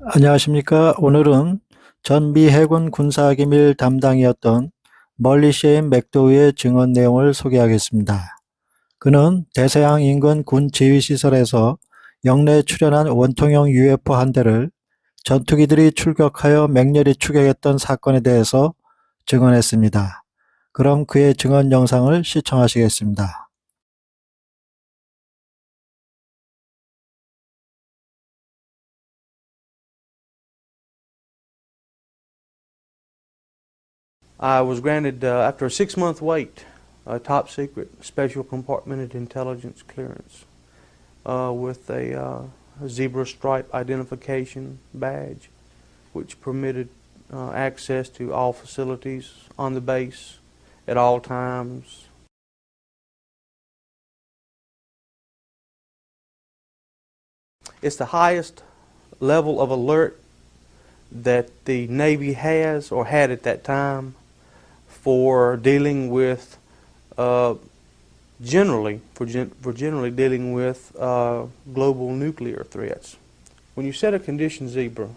안녕하십니까. 오늘은 전 미해군 군사기밀 담당이었던 멀리시인 맥도우의 증언 내용을 소개하겠습니다. 그는 대서양 인근 군 지휘시설에서 영내에 출현한 원통형 UFO 한 대를 전투기들이 출격하여 맹렬히 추격했던 사건에 대해서 증언했습니다. 그럼 그의 증언 영상을 시청하시겠습니다. I was granted, after a 6-month wait, a top secret special compartmented intelligence clearance with a zebra stripe identification badge, which permitted access to all facilities on the base at all times. It's the highest level of alert that the Navy has or had at that time for dealing with generally dealing with global nuclear threats. When you set a condition zebra,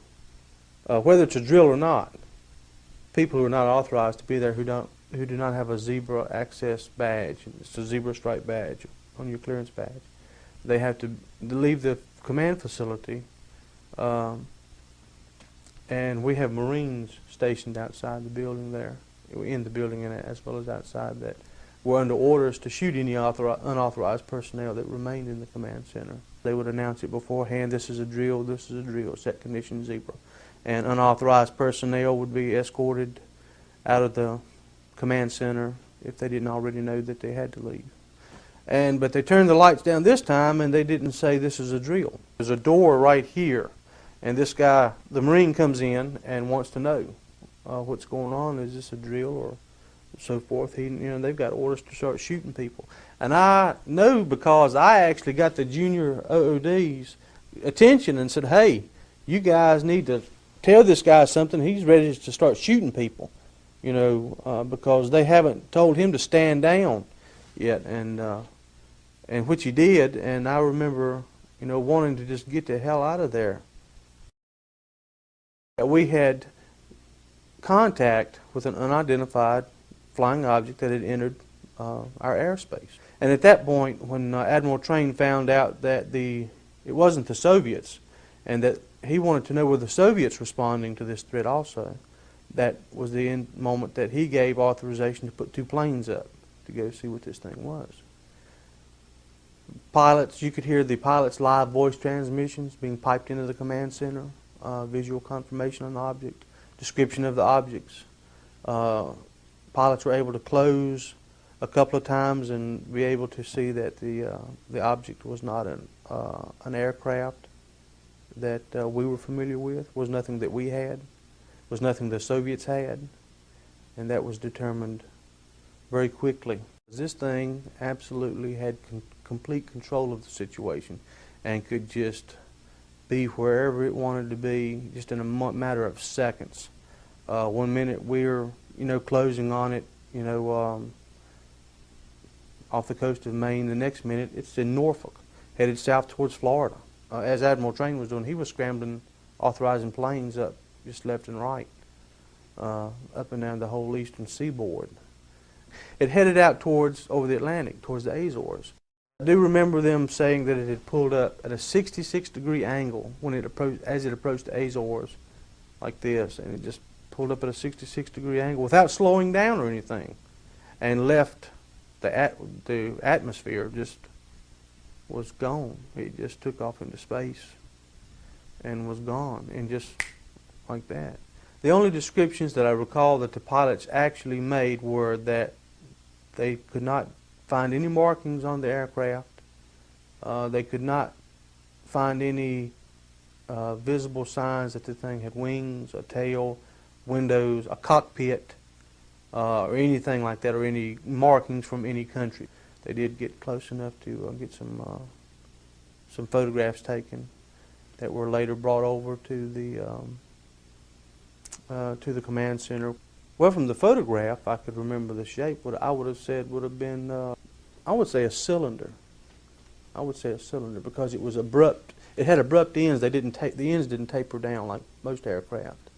whether it's a drill or not, people who are not authorized to be there who do not have a zebra access badge, it's a zebra stripe badge on your clearance badge, they have to leave the command facility, and we have Marines stationed outside the building there, in the building and as well as outside, that were under orders to shoot any unauthorized personnel that remained in the command center. They would announce it beforehand: this is a drill, set condition zebra. And unauthorized personnel would be escorted out of the command center if they didn't already know that they had to leave. But they turned the lights down this time, and they didn't say this is a drill. There's a door right here, and this guy, the Marine, comes in and wants to know what's going on. Is this a drill or so forth? They've got orders to start shooting people. And I know because I actually got the junior OOD's attention and said, hey, you guys need to tell this guy something. He's ready to start shooting people, because they haven't told him to stand down yet, and which he did. And I remember, wanting to just get the hell out of there. We had contact with an unidentified flying object that had entered our airspace. And at that point, when Admiral Train found out that it wasn't the Soviets, and that he wanted to know were the Soviets responding to this threat also, that was the moment that he gave authorization to put 2 planes up to go see what this thing was. Pilots, you could hear the pilots' live voice transmissions being piped into the command center, visual confirmation on the object, description of the objects. Pilots were able to close a couple of times and be able to see that the object was not an aircraft that we were familiar with, was nothing that we had, was nothing the Soviets had, and that was determined very quickly. This thing absolutely had complete control of the situation and could just be wherever it wanted to be just in a matter of seconds. One minute we're closing on it off the coast of Maine. The next minute it's in Norfolk, headed south towards Florida. As Admiral Train was doing, he was scrambling, authorizing planes up just left and right, up and down the whole eastern seaboard. It headed out over the Atlantic, towards the Azores. I do remember them saying that it had pulled up at a 66-degree angle as it approached the Azores, like this, and it just pulled up at a 66-degree angle without slowing down or anything, and left the atmosphere, just was gone. It just took off into space and was gone, and just like that. The only descriptions that I recall that the pilots actually made were that they could not find any markings on the aircraft. They could not find any visible signs that the thing had wings, a tail, windows, a cockpit, or anything like that, or any markings from any country. They did get close enough to get some photographs taken that were later brought over to the command center. Well, from the photograph, I could remember the shape. What I would have said would have been, I would say, a cylinder. I would say a cylinder because it was abrupt. It had abrupt ends. The ends didn't taper down like most aircraft.